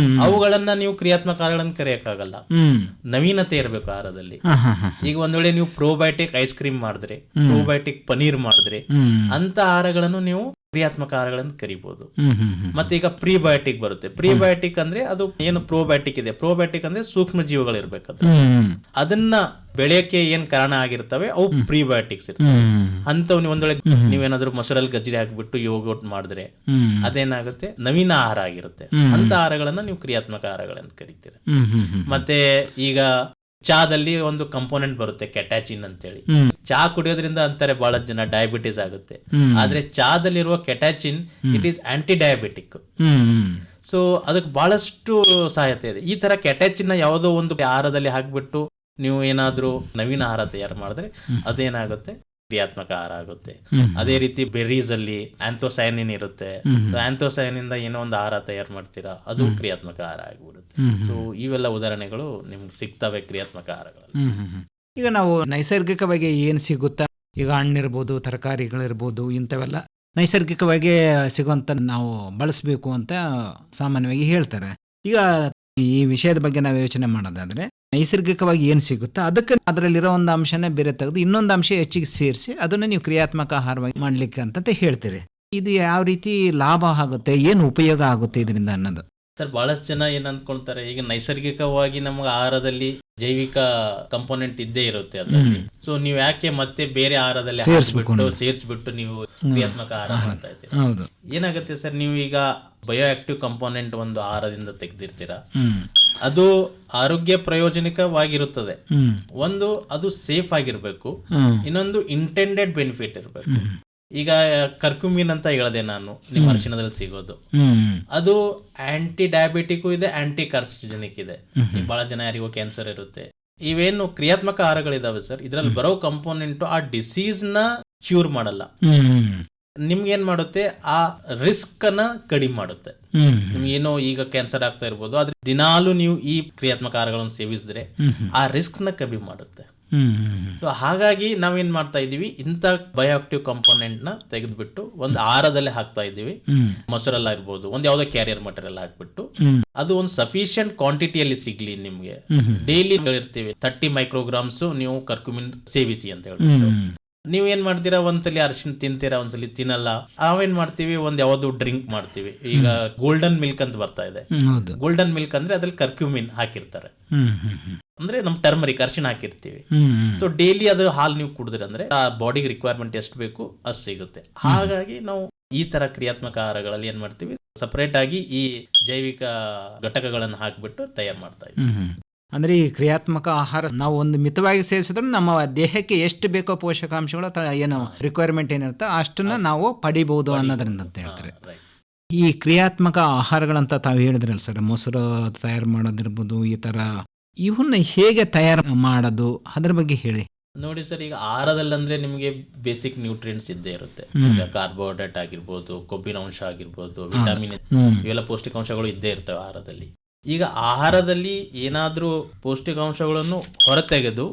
ಅವುಗಳನ್ನ ನೀವು ಕ್ರಿಯಾತ್ಮಕ ಆಹಾರಗಳನ್ನ ಕರೆಯಕ್ಕಾಗಲ್ಲ, ನವೀನತೆ ಇರಬೇಕು ಆಹಾರದಲ್ಲಿ. ಈಗ ಒಂದ್ ವೇಳೆ ನೀವು ಪ್ರೋಬಯೋಟಿಕ್ ಐಸ್ ಕ್ರೀಮ್ ಮಾಡಿದ್ರೆ, ಪ್ರೋಬಯೋಟಿಕ್ ಪನೀರ್ ಮಾಡಿದ್ರೆ, ಅಂತ ಆಹಾರಗಳನ್ನು ನೀವು ಕ್ರಿಯಾತ್ಮಕ ಆಹಾರಗಳನ್ನು ಕರಿಬಹುದು. ಮತ್ತೆ ಈಗ ಪ್ರಿಬಯೋಟಿಕ್ ಬರುತ್ತೆ. ಪ್ರಿಬಯೋಟಿಕ್ ಅಂದ್ರೆ ಅದು ಏನು ಪ್ರೋಬಯೋಟಿಕ್ ಇದೆ, ಪ್ರೋಬಯೋಟಿಕ್ ಅಂದ್ರೆ ಸೂಕ್ಷ್ಮ ಜೀವಗಳು ಇರ್ಬೇಕಾದ್ರೆ ಅದನ್ನ ಬೆಳೆಯಕ್ಕೆ ಏನ್ ಕಾರಣ ಆಗಿರ್ತವೆ ಅವು ಪ್ರಿಬಯೋಟಿಕ್ಸ್ ಇರ್ತವೆ. ಅಂತವ್ ಒಂದ್ ವೇಳೆ ನೀವೇನಾದ್ರೂ ಮೊಸರಲ್ಲಿ ಗಜ್ರಿ ಹಾಕ್ಬಿಟ್ಟು ಯೋಗಟ್ ಮಾಡಿದ್ರೆ ಅದೇನಾಗುತ್ತೆ, ನವೀನ ಆಹಾರ ಆಗಿರುತ್ತೆ. ಅಂತ ಆಹಾರಗಳನ್ನ ನೀವು ಕ್ರಿಯಾತ್ಮಕ ಆಹಾರಗಳಂತ ಕರಿತೀರ. ಮತ್ತೆ ಈಗ ಚಾದಲ್ಲಿ ಒಂದು ಕಂಪೋನೆಂಟ್ ಬರುತ್ತೆ ಕೆಟಾಚಿನ್ ಅಂತೇಳಿ. ಚಾ ಕುಡಿಯೋದ್ರಿಂದ ಅಂತಾರೆ ಬಹಳ ಜನ ಡಯಾಬಿಟಿಸ್ ಆಗುತ್ತೆ, ಆದ್ರೆ ಚಾದಲ್ಲಿರುವ catechin it is anti diabetic. So ಅದಕ್ಕೆ ಬಹಳಷ್ಟು ಸಹಾಯತೆ ಇದೆ. ಈ ತರ ಕೆಟಾಚಿನ್ ಯಾವುದೋ ಒಂದು ಆಹಾರದಲ್ಲಿ ಹಾಕ್ಬಿಟ್ಟು ನೀವು ಏನಾದ್ರೂ ನವೀನ ಆಹಾರ ತಯಾರು ಮಾಡಿದ್ರೆ ಅದೇನಾಗುತ್ತೆ, ಕ್ರಿಯಾತ್ಮಕ ಆಹಾರ ಆಗುತ್ತೆ. ಅದೇ ರೀತಿ ಬೆರ್ರೀಸ್ ಅಲ್ಲಿ ಆಂಥೋಸಯಾನಿನ್ ಇರುತ್ತೆ. ಆಂಥೋಸಯಾನಿನ್ ಇಂದ ಏನೋ ಒಂದು ಆಹಾರ ತಯಾರು ಮಾಡ್ತೀರಾ, ಅದು ಕ್ರಿಯಾತ್ಮಕ ಆಹಾರ ಆಗಿಬಿಡುತ್ತೆ. ಸೊ ಇವೆಲ್ಲ ಉದಾಹರಣೆಗಳು ನಿಮ್ಗೆ ಸಿಗ್ತವೆ ಕ್ರಿಯಾತ್ಮಕ ಆಹಾರಗಳಲ್ಲಿ. ಈಗ ನಾವು ನೈಸರ್ಗಿಕವಾಗಿ ಏನ್ ಸಿಗುತ್ತಾ, ಈಗ ಹಣ್ಣಿರ್ಬೋದು, ತರಕಾರಿಗಳಿರ್ಬೋದು, ಇಂಥವೆಲ್ಲ ನೈಸರ್ಗಿಕವಾಗಿ ಸಿಗುವಂತ ನಾವು ಬಳಸಬೇಕು ಅಂತ ಸಾಮಾನ್ಯವಾಗಿ ಹೇಳ್ತಾರೆ. ಈಗ ಈ ವಿಷಯದ ಬಗ್ಗೆ ನಾವು ಯೋಚನೆ ಮಾಡೋದಾದ್ರೆ ನೈಸರ್ಗಿಕವಾಗಿ ಏನು ಸಿಗುತ್ತೋ ಅದಕ್ಕೆ ಅದರಲ್ಲಿರೋ ಒಂದು ಅಂಶನೇ ಬೇರೆ ತೆಗೆದು ಇನ್ನೊಂದು ಅಂಶ ಹೆಚ್ಚಿಗೆ ಸೇರಿಸಿ ಅದನ್ನು ನೀವು ಕ್ರಿಯಾತ್ಮಕ ಆಹಾರವಾಗಿ ಮಾಡ್ಲಿಕ್ಕೆ ಅಂತ ಹೇಳ್ತೀರಿ. ಇದು ಯಾವ ರೀತಿ ಲಾಭ ಆಗುತ್ತೆ, ಏನು ಉಪಯೋಗ ಆಗುತ್ತೆ ಇದರಿಂದ ಅನ್ನೋದು? ಸರ್, ಬಹಳಷ್ಟು ಜನ ಏನ್ ಅಂದ್ಕೊಳ್ತಾರೆ, ಈಗ ನೈಸರ್ಗಿಕವಾಗಿ ನಮ್ಗೆ ಆಹಾರದಲ್ಲಿ ಜೈವಿಕ ಕಂಪೋನೆಂಟ್ ಇದ್ದೇ ಇರುತ್ತೆ ಅದರಲ್ಲಿ. ಸೊ ನೀವು ಯಾಕೆ ಮತ್ತೆ ಬೇರೆ ಆಹಾರದಲ್ಲಿ ಸೇರಿಸ್ಬಿಟ್ಟು ನೀವು ಕ್ರಿಯಾತ್ಮಕ ಆಹಾರ ಮಾಡ್ತಾ ಇದ್ದೀರಿ? ಹೌದು. ಏನಾಗುತ್ತೆ ಸರ್, ನೀವು ಈಗ ಬಯೋ ಆಕ್ಟಿವ್ ಕಂಪೋನೆಂಟ್ ಒಂದು ಆಹಾರದಿಂದ ತೆಗೆದಿರ್ತೀರಾ, ಅದು ಆರೋಗ್ಯ ಪ್ರಯೋಜನಕವಾಗಿರುತ್ತದೆ. ಒಂದು, ಅದು ಸೇಫ್ ಆಗಿರ್ಬೇಕು. ಇನ್ನೊಂದು, ಇಂಟೆಂಡೆಡ್ ಬೆನಿಫಿಟ್ ಇರಬೇಕು. ಈಗ ಕರ್ಕ್ಯುಮಿನ್ ಅಂತ ಹೇಳಿದೆ ನಾನು, ನಿಮ್ಮ ಅರಿಶಿಣದಲ್ಲಿ ಸಿಗೋದು, ಅದು ಆಂಟಿ ಡಯಾಬಿಟಿಕ್ ಇದೆ, ಆಂಟಿ ಕಾರ್ಸಿನೋಜೆನಿಕ್ ಇದೆ. ಬಹಳ ಜನ ಯಾರಿಗೋ ಕ್ಯಾನ್ಸರ್ ಇರುತ್ತೆ. ಇವೇನು ಕ್ರಿಯಾತ್ಮಕ ಆಹಾರಗಳಿದಾವೆ ಸರ್, ಇದ್ರಲ್ಲಿ ಬರೋ ಕಂಪೋನೆಂಟ್ ಆ ಡಿಸೀಸ್ ನ ಕ್ಯೂರ್ ಮಾಡಲ್ಲ, ನಿಮ್ಗೆ ಏನ್ ಮಾಡುತ್ತೆ, ಆ ರಿಸ್ಕ್ ಅನ್ನ ಕಡಿಮೆ ಮಾಡುತ್ತೆ. ನಿಮ್ಗೆ ಏನೋ ಈಗ ಕ್ಯಾನ್ಸರ್ ಆಗ್ತಾ ಇರ್ಬೋದು, ಆದ್ರೆ ದಿನಾಲು ನೀವು ಈ ಕ್ರಿಯಾತ್ಮಕ ಆಹಾರಗಳನ್ನು ಸೇವಿಸಿದ್ರೆ ಆ ರಿಸ್ಕ್ ನ ಕಡಿಮೆ ಮಾಡುತ್ತೆ. ಸೊ ಹಾಗಾಗಿ ನಾವೇನ್ ಮಾಡ್ತಾ ಇದೀವಿ, ಇಂಥ ಬಯೋಆಕ್ಟಿವ್ ಕಾಂಪೋನೆಂಟ್ ನ ತೆಗೆದ್ಬಿಟ್ಟು ಒಂದು ಆಹಾರದಲ್ಲೇ ಹಾಕ್ತಾ ಇದೀವಿ. ಮೊಸರಲ್ಲ ಇರ್ಬೋದು, ಒಂದ್ ಯಾವ್ದೋ ಕ್ಯಾರಿಯರ್ ಮಟೀರಿಯಲ್ ಹಾಕ್ಬಿಟ್ಟು ಅದು ಒಂದು ಸಫಿಶಿಯಂಟ್ ಕ್ವಾಂಟಿಟಿಯಲ್ಲಿ ಸಿಗ್ಲಿ ನಿಮ್ಗೆ. ಡೈಲಿ ಹೇಳಿರ್ತೀವಿ 30 ಮೈಕ್ರೋಗ್ರಾಮ್ಸ್ ನೀವು ಕರ್ಕ್ಯುಮಿನ್ ಸೇವಿಸಿ ಅಂತ ಹೇಳ್ಬಿಟ್ಟು. ನೀವ್ ಏನ್ ಮಾಡ್ತೀರಾ, ಒಂದ್ಸಲಿ ಅರಿಶಿಣ ತಿಂತೀರಾ, ಒಂದ್ಸಲಿ ತಿನ್ನಲ್ಲ. ನಾವೇನ್ ಮಾಡ್ತೀವಿ, ಒಂದ್ ಯಾವ್ದು ಡ್ರಿಂಕ್ ಮಾಡ್ತೀವಿ. ಈಗ ಗೋಲ್ಡನ್ ಮಿಲ್ಕ್ ಅಂತ ಬರ್ತಾ ಇದೆ. ಗೋಲ್ಡನ್ ಮಿಲ್ಕ್ ಅಂದ್ರೆ ಅದ್ರಲ್ಲಿ ಕರ್ಕ್ಯುಮಿನ್ ಹಾಕಿರ್ತಾರೆ, ಅಂದ್ರೆ ನಮ್ ಟರ್ಮರಿಕ್ ಅರಿಶಿಣ ಹಾಕಿರ್ತೀವಿ. ಸೊ ಡೈಲಿ ಅದು ಹಾಲು ನೀವು ಕುಡಿದ್ರಿ ಅಂದ್ರೆ ಆ ಬಾಡಿಗೆ ರಿಕ್ವೈರ್ಮೆಂಟ್ ಎಷ್ಟು ಬೇಕು ಅಷ್ಟು ಸಿಗುತ್ತೆ. ಹಾಗಾಗಿ ನಾವು ಈ ತರ ಕ್ರಿಯಾತ್ಮಕ ಆಹಾರಗಳಲ್ಲಿ ಏನ್ ಮಾಡ್ತೀವಿ, ಸಪರೇಟ್ ಆಗಿ ಈ ಜೈವಿಕ ಘಟಕಗಳನ್ನು ಹಾಕ್ಬಿಟ್ಟು ತಯಾರು ಮಾಡ್ತಾ ಇದ್ದೀವಿ. ಅಂದ್ರೆ ಈ ಕ್ರಿಯಾತ್ಮಕ ಆಹಾರ ನಾವು ಒಂದು ಮಿತವಾಗಿ ಸೇವಿಸಿದ್ರೆ ನಮ್ಮ ದೇಹಕ್ಕೆ ಎಷ್ಟು ಬೇಕೋ ಪೋಷಕಾಂಶಗಳು ಏನು ರಿಕ್ವೈರ್ಮೆಂಟ್ ಏನಿರುತ್ತೆ ಅಷ್ಟನ್ನ ನಾವು ಪಡಿಬಹುದು ಅನ್ನೋದ್ರಿಂದ ಅಂತ ಹೇಳ್ತಾರೆ. ಈ ಕ್ರಿಯಾತ್ಮಕ ಆಹಾರಗಳಂತ ತಾವು ಹೇಳಿದ್ರಲ್ಲ ಸರ್, ಮೊಸರು ತಯಾರು ಮಾಡೋದಿರ್ಬೋದು, ಈ ತರ ಇವನ್ನ ಹೇಗೆ ತಯಾರು ಮಾಡೋದು ಅದ್ರ ಬಗ್ಗೆ ಹೇಳಿ. ನೋಡಿ ಸರ್, ಈಗ ಆಹಾರದಲ್ಲಿ ಅಂದ್ರೆ ನಿಮಗೆ ಬೇಸಿಕ್ ನ್ಯೂಟ್ರಿಯೆಂಟ್ಸ್ ಇದ್ದೇ ಇರುತ್ತೆ. ಈಗ ಕಾರ್ಬೋಹೈಡ್ರೇಟ್ ಆಗಿರ್ಬೋದು, ಕೊಬ್ಬಿನ ಅಂಶ ಆಗಿರ್ಬೋದು, ವಿಟಮಿನ್, ಇವೆಲ್ಲ ಪೌಷ್ಟಿಕಾಂಶಗಳು ಇದ್ದೇ ಇರ್ತವೆ ಆಹಾರದಲ್ಲಿ. ಈಗ ಆಹಾರದಲ್ಲಿ ಏನಾದ್ರೂ ಪೌಷ್ಟಿಕಾಂಶಗಳನ್ನು ಹೊರತೆಗೆದು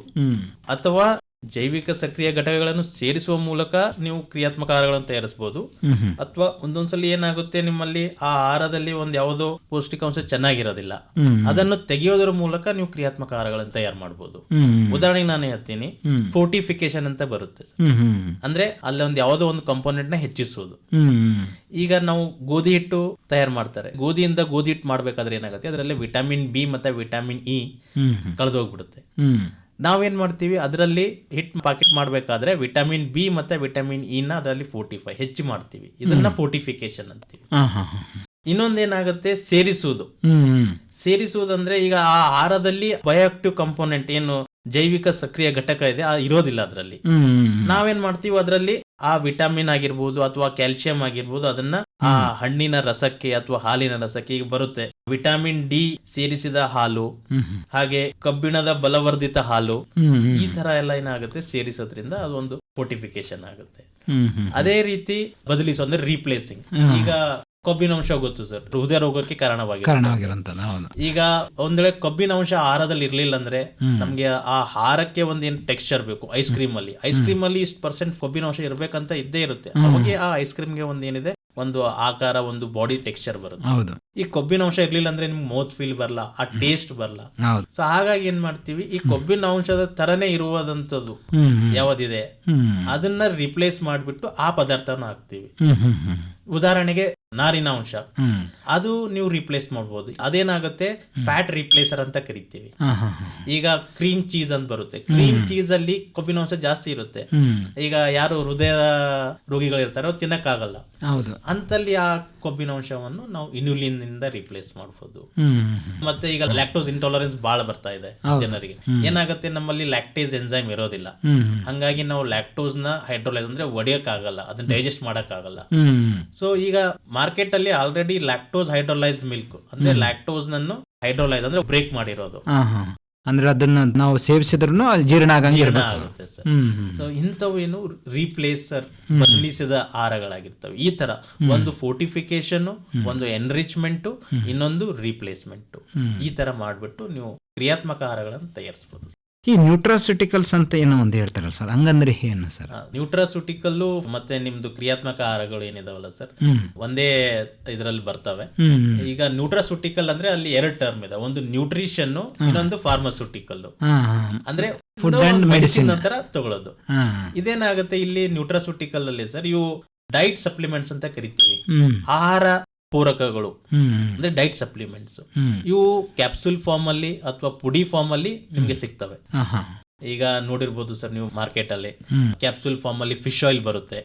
ಅಥವಾ ಜೈವಿಕ ಸಕ್ರಿಯ ಘಟಕಗಳನ್ನು ಸೇರಿಸುವ ಮೂಲಕ ನೀವು ಕ್ರಿಯಾತ್ಮಕ ಆಹಾರಗಳನ್ನು ತಯಾರಿಸಬಹುದು. ಅಥವಾ ಒಂದೊಂದ್ಸಲಿ ಏನಾಗುತ್ತೆ, ನಿಮ್ಮಲ್ಲಿ ಆ ಆಹಾರದಲ್ಲಿ ಒಂದ್ ಯಾವುದೋ ಪೌಷ್ಟಿಕಾಂಶ ಚೆನ್ನಾಗಿರೋದಿಲ್ಲ, ಅದನ್ನು ತೆಗೆಯೋದ್ರ ಮೂಲಕ ನೀವು ಕ್ರಿಯಾತ್ಮಕ ಆಹಾರಗಳನ್ನು ತಯಾರು ಮಾಡಬಹುದು. ಉದಾಹರಣೆಗೆ ನಾನು ಹೇಳ್ತೀನಿ, ಫೋರ್ಟಿಫಿಕೇಶನ್ ಅಂತ ಬರುತ್ತೆ. ಅಂದ್ರೆ ಅಲ್ಲಿ ಒಂದು ಯಾವುದೋ ಒಂದು ಕಂಪೋನೆಂಟ್ ನ ಹೆಚ್ಚಿಸುವುದು. ಈಗ ನಾವು ಗೋಧಿ ಹಿಟ್ಟು ತಯಾರು ಮಾಡ್ತಾರೆ, ಗೋಧಿಯಿಂದ ಗೋಧಿ ಹಿಟ್ಟು ಮಾಡ್ಬೇಕಾದ್ರೆ ಏನಾಗುತ್ತೆ, ಅದರಲ್ಲಿ ವಿಟಮಿನ್ ಬಿ ಮತ್ತೆ ವಿಟಮಿನ್ ಇ ಕಳೆದೋಗ್ಬಿಡುತ್ತೆ. ನಾವೇನ್ ಮಾಡ್ತೀವಿ, ಅದರಲ್ಲಿ ಹಿಟ್ ಪಾಕೆಟ್ ಮಾಡ್ಬೇಕಾದ್ರೆ ವಿಟಮಿನ್ ಬಿ ಮತ್ತೆ ವಿಟಮಿನ್ ಇ ನ ಅದರಲ್ಲಿ 45 ಹೆಚ್ಚು ಮಾಡ್ತೀವಿ. ಇದನ್ನ ಫೋರ್ಟಿಫಿಕೇಶನ್ ಅಂತೀವಿ. ಇನ್ನೊಂದೇನಾಗುತ್ತೆ, ಸೇರಿಸುವುದಂದ್ರೆ ಈಗ ಆ ಆಹಾರದಲ್ಲಿ ಬಯೋಆಕ್ಟಿವ್ ಕಂಪೋನೆಂಟ್ ಏನು ಜೈವಿಕ ಸಕ್ರಿಯ ಘಟಕ ಇದೆ ಇರೋದಿಲ್ಲ ಅದರಲ್ಲಿ. ನಾವೇನ್ ಮಾಡ್ತೀವಿ, ಅದರಲ್ಲಿ ಆ ವಿಟಮಿನ್ ಆಗಿರ್ಬೋದು ಅಥವಾ ಕ್ಯಾಲ್ಸಿಯಂ ಆಗಿರ್ಬೋದು, ಅದನ್ನ ಆ ಹಣ್ಣಿನ ರಸಕ್ಕೆ ಅಥವಾ ಹಾಲಿನ ರಸಕ್ಕೆ ಈಗ ಬರುತ್ತೆ. ವಿಟಮಿನ್ ಡಿ ಸೇರಿಸಿದ ಹಾಲು, ಹಾಗೆ ಕಬ್ಬಿಣದ ಬಲವರ್ಧಿತ ಹಾಲು, ಈ ತರ ಎಲ್ಲ ಏನಾಗುತ್ತೆ ಸೇರಿಸೋದ್ರಿಂದ ಅದೊಂದು ಫೋರ್ಟಿಫಿಕೇಶನ್ ಆಗುತ್ತೆ. ಅದೇ ರೀತಿ ಬದಲಿಸೋ ಅಂದ್ರೆ ರೀಪ್ಲೇಸಿಂಗ್. ಈಗ ಕೊಬ್ಬಿನ ಅಂಶ ಗೊತ್ತು ಸರ್, ಹೃದಯ ರೋಗಕ್ಕೆ ಕಾರಣವಾಗಿರುವಂತದ್ದು. ಈಗ ಒಂದ್ ವೇಳೆ ಕೊಬ್ಬಿನ ಅಂಶ ಆಹಾರದಲ್ಲಿ ಇರ್ಲಿಲ್ಲ ಅಂದ್ರೆ ನಮ್ಗೆ ಆ ಆಹಾರಕ್ಕೆ ಒಂದ್ ಏನ್ ಟೆಕ್ಸ್ಚರ್ ಬೇಕು. ಐಸ್ ಕ್ರೀಮ್ ಅಲ್ಲಿ ಇಷ್ಟು % ಕೊಬ್ಬಿನ ಅಂಶ ಇರ್ಬೇಕಂತ ಇದ್ದೇ ಇರುತ್ತೆ. ಅವಾಗ ಆ ಐಸ್ ಕ್ರೀಮ್ಗೆ ಒಂದ್ ಏನಿದೆ, ಒಂದು ಆಕಾರ, ಒಂದು ಬಾಡಿ ಟೆಕ್ಸ್ಚರ್ ಬರುತ್ತೆ. ಈ ಕೊಬ್ಬಿನ ಅಂಶ ಇರ್ಲಿಲ್ಲ ಅಂದ್ರೆ ನಿಮ್ಗೆ ಮೌತ್ ಫೀಲ್ ಬರಲ್ಲ, ಆ ಟೇಸ್ಟ್ ಬರಲ್ಲ. ಸೊ ಹಾಗಾಗಿ ಏನ್ ಮಾಡ್ತೀವಿ, ಈ ಕೊಬ್ಬಿನ ಅಂಶದ ತರನೇ ಇರುವುದಂತದ್ದು ಯಾವ್ದಿದೆ ಅದನ್ನ ರಿಪ್ಲೇಸ್ ಮಾಡ್ಬಿಟ್ಟು ಆ ಪದಾರ್ಥನ ಹಾಕ್ತಿವಿ. ಉದಾಹರಣೆಗೆ ನಾರಿನ ಅಂಶ, ಅದು ನೀವು ರಿಪ್ಲೇಸ್ ಮಾಡಬಹುದು. ಅದೇನಾಗುತ್ತೆ, ಫ್ಯಾಟ್ ರಿಪ್ಲೇಸರ್ ಅಂತ ಕರಿತೀವಿ. ಈಗ ಕ್ರೀಮ್ ಚೀಸ್ ಅಂತ ಬರುತ್ತೆ. ಕ್ರೀಮ್ ಚೀಸ್ ಅಲ್ಲಿ ಕೊಬ್ಬಿನ ಅಂಶ ಜಾಸ್ತಿ ಇರುತ್ತೆ. ಈಗ ಯಾರು ಹೃದಯ ರೋಗಿಗಳು ಇರ್ತಾರೆ ಅವ್ರು ತಿನ್ನಕ್ಕಾಗಲ್ಲ, ಅಂತಲ್ಲಿ ಆ ಕೊಬ್ಬಿನ ಅಂಶವನ್ನು ನಾವು ಇನ್ಯುಲಿನ್ ಇಂದ ರಿಪ್ಲೇಸ್ ಮಾಡಬಹುದು. ಮತ್ತೆ ಈಗ ಲ್ಯಾಕ್ಟೋಸ್ ಇಂಟಾಲರೆನ್ಸ್ ಬಹಳ ಬರ್ತಾ ಇದೆ ಜನರಿಗೆ. ಏನಾಗುತ್ತೆ, ನಮ್ಮಲ್ಲಿ ಲ್ಯಾಕ್ಟೇಸ್ ಎನ್ಸೈಮ್ ಇರೋದಿಲ್ಲ. ಹಂಗಾಗಿ ನಾವು ಲ್ಯಾಕ್ಟೋಸ್ ನ ಹೈಡ್ರೋಲೈಸ್ ಅಂದ್ರೆ ಒಡೆಯಕ್ ಆಗಲ್ಲ, ಅದನ್ನ ಡೈಜೆಸ್ಟ್ ಮಾಡಕ್ ಆಗಲ್ಲ. ಸೊ ಈಗ ಮಾರ್ಕೆಟ್ ಅಲ್ಲಿ ಆಲ್ರೆಡಿ ಲ್ಯಾಕ್ಟೋಸ್ ಹೈಡ್ರೋಲೈಸ್ಡ್ ಮಿಲ್ಕ್ ಅಂದ್ರೆ ಲ್ಯಾಕ್ಟೋಸ್ ನನ್ನು ಹೈಡ್ರೋಲೈಸ್ ಅಂದ್ರೆ ಬ್ರೇಕ್ ಮಾಡಿರೋದು, ಅಂದ್ರೆ ಅದನ್ನ ನಾವು ಸೇವಿಸಿದ್ರು ಜೀರ್ಣ ಆಗುತ್ತೆ ಸರ್. ಸೊ ಇಂಥವೇನು ರೀಪ್ಲೇಸರ್, ಬದಲಿಸಿದ ಆಹಾರಗಳಾಗಿರ್ತವೆ. ಈ ತರ ಒಂದು ಫೋರ್ಟಿಫಿಕೇಶನ್, ಒಂದು ಎನ್ರಿಚ್ಮೆಂಟ್, ಇನ್ನೊಂದು ರೀಪ್ಲೇಸ್ಮೆಂಟ್, ಈ ತರ ಮಾಡ್ಬಿಟ್ಟು ನೀವು ಕ್ರಿಯಾತ್ಮಕ ಆಹಾರಗಳನ್ನು ತಯಾರಿಸಬಹುದು. ಈ ನ್ಯೂಟ್ರಾಸ್ಯೂಟಿಕಲ್ಸ್ ಅಂತ ಏನೋ ಒಂದು ಹೇಳ್ತಾರಲ್ಲ ಸರ್, ಹಂಗಂದ್ರೆ ಏನು ಸರ್? ನ್ಯೂಟ್ರಾಸ್ಯೂಟಿಕಲ್ ಮತ್ತೆ ನಿಮ್ದು ಕ್ರಿಯಾತ್ಮಕ ಆಹಾರಗಳು ಏನಿದಾವಲ್ಲ ಸರ್, ಒಂದೇ ಇದರಲ್ಲಿ ಬರ್ತವೆ. ಈಗ ನ್ಯೂಟ್ರಾಸ್ಯೂಟಿಕಲ್ ಅಂದ್ರೆ ಅಲ್ಲಿ 2 ಟರ್ಮ್ ಇದೆ, ಒಂದು ನ್ಯೂಟ್ರಿಷನ್, ಇನ್ನೊಂದು ಫಾರ್ಮಾಸ್ಯೂಟಿಕಲ್. ಅಂದ್ರೆ ಫುಡ್ ಅಂಡ್ ಮೆಡಿಸಿನ್ ಅಂತರ ತಗೊಳ್ಳೋದು. ಇದೇನಾಗುತ್ತೆ ಇಲ್ಲಿ ನ್ಯೂಟ್ರಾಸ್ಯೂಟಿಕಲ್ ಅಲ್ಲಿ ಸರ್, ಇವು ಡೈಟ್ ಸಪ್ಲಿಮೆಂಟ್ಸ್ ಅಂತ ಕರಿತೀವಿ, ಆಹಾರ ಪೂರಕಗಳು ಅಂದ್ರೆ ಡೈಟ್ ಸಪ್ಲಿಮೆಂಟ್ಸ್. ಇವು ಕ್ಯಾಪ್ಸೂಲ್ ಫಾರ್ಮ್ ಅಲ್ಲಿ ಅಥವಾ ಪುಡಿ ಫಾರ್ಮ್ ಅಲ್ಲಿ ನಿಮ್ಗೆ ಸಿಗ್ತವೆ. ಈಗ ನೋಡಿರ್ಬೋದು ಸರ್ ನೀವು ಮಾರ್ಕೆಟ್ ಅಲ್ಲಿ ಕ್ಯಾಪ್ಸೂಲ್ ಫಾರ್ಮ್ ಅಲ್ಲಿ ಫಿಶ್ ಆಯಿಲ್ ಬರುತ್ತೆ,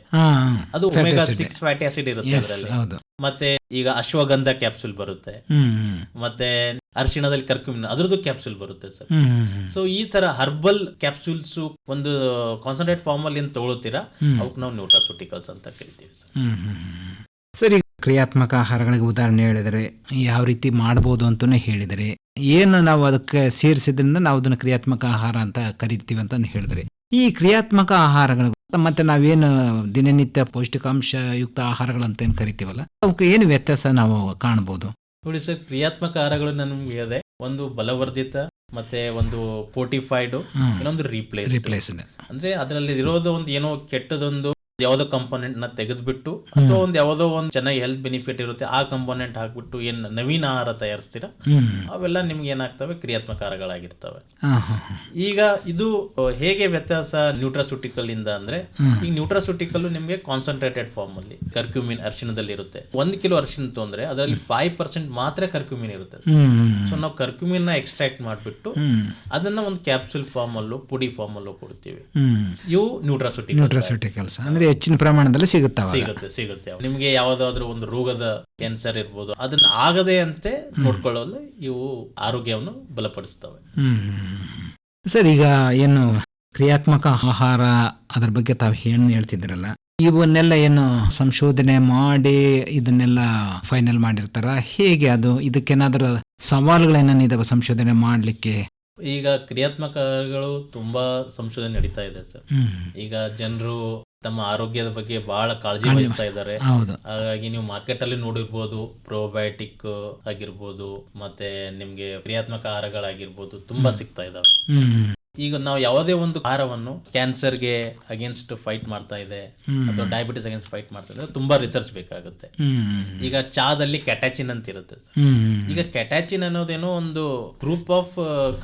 ಅದು ಒಮೆಗಾ 6 ಫ್ಯಾಟಿ ಆಸಿಡ್ ಇರುತ್ತೆ ಅದರಲ್ಲಿ. ಮತ್ತೆ ಈಗ ಅಶ್ವಗಂಧ ಕ್ಯಾಪ್ಸೂಲ್ ಬರುತ್ತೆ, ಮತ್ತೆ ಅರಿಶಿಣದಲ್ಲಿ ಕರ್ಕ್ಯೂಮಿನ್ ಅದ್ರದ್ದು ಕ್ಯಾಪ್ಸೂಲ್ ಬರುತ್ತೆ ಸರ್. ಸೊ ಈ ತರ ಹರ್ಬಲ್ ಕ್ಯಾಪ್ಸೂಲ್ಸ್ ಒಂದು ಕಾನ್ಸಂಟ್ರೇಟ್ ಫಾರ್ಮ್ ಅಲ್ಲಿ ಏನ್ ತಗೊಳ್ತೀರಾ, ಅವಕ್ಕೆ ನಾವು ನ್ಯೂಟ್ರಾಸ್ಯೂಟಿಕಲ್ಸ್ ಅಂತ ಕರಿತೀವಿ ಸರ್. ಸರಿ, ಕ್ರಿಯಾತ್ಮಕ ಆಹಾರಗಳಿಗೆ ಉದಾಹರಣೆ ಹೇಳಿದರೆ ಯಾವ ರೀತಿ ಮಾಡ್ಬೋದು ಅಂತಲೇ ಹೇಳಿದರೆ, ಏನು ನಾವು ಅದಕ್ಕೆ ಸೇರಿಸಿದ್ರಿಂದ ನಾವು ಅದನ್ನು ಕ್ರಿಯಾತ್ಮಕ ಆಹಾರ ಅಂತ ಕರಿತೀವಿ ಅಂತ ಹೇಳಿದ್ರೆ, ಈ ಕ್ರಿಯಾತ್ಮಕ ಆಹಾರಗಳು ಮತ್ತೆ ನಾವೇನು ದಿನನಿತ್ಯ ಪೌಷ್ಟಿಕಾಂಶ ಯುಕ್ತ ಆಹಾರಗಳಂತ ಏನು ಕರಿತೀವಲ್ಲ, ಅವಕ್ಕೆ ಏನು ವ್ಯತ್ಯಾಸ ನಾವು ಕಾಣ್ಬೋದು? ನೋಡಿ ಸರ್, ಕ್ರಿಯಾತ್ಮಕ ಆಹಾರಗಳು ನಮ್ಗೆ ಇದೆ, ಒಂದು ಬಲವರ್ಧಿತ ಮತ್ತೆ ಒಂದು ಫೋರ್ಟಿಫೈಡ್, ಇನ್ನೊಂದು ರೀಪ್ಲೇಸ್ಡ್. ಅಂದ್ರೆ ಅದರಲ್ಲಿ ಇರೋದು ಒಂದು ಏನೋ ಕೆಟ್ಟದೊಂದು ಯಾವುದೋ ಕಂಪೋನೆಂಟ್ ನ ತೆಗೆದ್ಬಿಟ್ಟು ಅಥವಾ ಒಂದು ಯಾವುದೋ ಒಂದು ಚೆನ್ನಾಗಿ ಹೆಲ್ತ್ ಬೆನಿಫಿಟ್ ಇರುತ್ತೆ ಆ ಕಂಪೋನೆಂಟ್ ಹಾಕ್ಬಿಟ್ಟು ಏನ್ ನವೀನ ಆಹಾರ ತಯಾರಿಸ್ತೀರಾ, ಅವೆಲ್ಲ ನಿಮ್ಗೆ ಏನಾಗ್ತವೆ, ಕ್ರಿಯಾತ್ಮಕ ಆಹಾರಗಳಾಗಿರ್ತವೆ. ಈಗ ಇದು ಹೇಗೆ ವ್ಯತ್ಯಾಸ ನ್ಯೂಟ್ರಾಸ್ಯೂಟಿಕಲ್ ಇಂದ ಅಂದ್ರೆ, ಈಗ ನ್ಯೂಟ್ರಾಸ್ಯೂಟಿಕಲ್ ನಿಮ್ಗೆ ಕಾನ್ಸಂಟ್ರೇಟೆಡ್ ಫಾರ್ಮ್ ಅಲ್ಲಿ ಕರ್ಕ್ಯೂಮಿನ್ ಅರಿಶಿಣದಲ್ಲಿ ಇರುತ್ತೆ. 1 ಕಿಲೋ ಅರಿಶಿಣ ತೊಂದ್ರೆ ಅದರಲ್ಲಿ 5% ಮಾತ್ರ ಕರ್ಕ್ಯೂಮಿನ್ ಇರುತ್ತೆ. ಸೊ ನಾವು ಕರ್ಕ್ಯೂಮಿನ್ ನ ಎಕ್ಸ್ಟ್ರಾಕ್ಟ್ ಮಾಡ್ಬಿಟ್ಟು ಅದನ್ನ ಒಂದು ಕ್ಯಾಪ್ಸೂಲ್ ಫಾರ್ಮ್ ಅಲ್ಲೂ ಪುಡಿ ಫಾರ್ಮ್ ಅಲ್ಲೂ ಕೊಡ್ತೀವಿ. ಇವು ನ್ಯೂಟ್ರಾಸ್ಯೂಟಿಕಲ್ಸ್ ಅಂದ್ರೆ ಹೆಚ್ಚಿನ ಪ್ರಮಾಣದಲ್ಲಿ ಸಿಗುತ್ತೆ. ನಿಮ್ಗೆ ಯಾವ್ದಾದ್ರು ಒಂದು ರೋಗದ ಕ್ಯಾನ್ಸರ್ ಇರ್ಬೋದು, ಅದನ್ನ ಆಗದೆ ಅಂತೆ ನೋಡ್ಕೊಳ್ಳಲು ಇವು ಆರೋಗ್ಯವನ್ನು ಬಲಪಡಿಸ್ತವೆ. ಸರ್, ಈಗ ಏನು ಕ್ರಿಯಾತ್ಮಕ ಆಹಾರ ಅದ್ರ ಬಗ್ಗೆ ತಾವು ಏನು ಹೇಳ್ತಿದ್ರಲ್ಲ, ಇವನ್ನೆಲ್ಲ ಏನು ಸಂಶೋಧನೆ ಮಾಡಿ ಇದನ್ನೆಲ್ಲ ಫೈನಲ್ ಮಾಡಿರ್ತಾರ, ಹೇಗೆ ಅದು ಇದಕ್ಕೇನಾದ್ರೂ ಸವಾಲುಗಳೇನಿದಾವೆ ಸಂಶೋಧನೆ ಮಾಡ್ಲಿಕ್ಕೆ? ಈಗ ಕ್ರಿಯಾತ್ಮಕಗಳು ತುಂಬಾ ಸಂಶೋಧನೆ ನಡೀತಾ ಇದೆ ಸರ್. ಈಗ ಜನರು ತಮ್ಮ ಆರೋಗ್ಯದ ಬಗ್ಗೆ ಬಹಳ ಕಾಳಜಿ ವಹಿಸ್ತಾ ಇದ್ದಾರೆ. ಹಾಗಾಗಿ ನೀವು ಮಾರ್ಕೆಟ್ ಅಲ್ಲಿ ನೋಡಿರ್ಬೋದು, ಪ್ರೋಬಯೋಟಿಕ್ ಆಗಿರ್ಬೋದು ಮತ್ತೆ ನಿಮ್ಗೆ ಕ್ರಿಯಾತ್ಮಕ ಆಹಾರಗಳಾಗಿರ್ಬೋದು ತುಂಬಾ ಸಿಗ್ತಾ ಇದಾವೆ. ಈಗ ನಾವು ಯಾವುದೇ ಒಂದು ಆಹಾರವನ್ನು ಕ್ಯಾನ್ಸರ್ಗೆ ಅಗೇನ್ಸ್ಟ್ ಫೈಟ್ ಮಾಡ್ತಾ ಇದೆ ಅಥವಾ ಡಯಾಬಿಟಿಸ್ ಅಗೇನ್ಸ್ಟ್ ಫೈಟ್ ಮಾಡ್ತಾ ಇದೆ, ತುಂಬಾ ರಿಸರ್ಚ್ ಬೇಕಾಗುತ್ತೆ. ಈಗ ಚಾದಲ್ಲಿ ಕ್ಯಾಟಾಚಿನ್ ಅಂತ ಇರುತ್ತೆ. ಈಗ ಕ್ಯಾಟಾಚಿನ್ ಅನ್ನೋದೇನೋ ಒಂದು ಗ್ರೂಪ್ ಆಫ್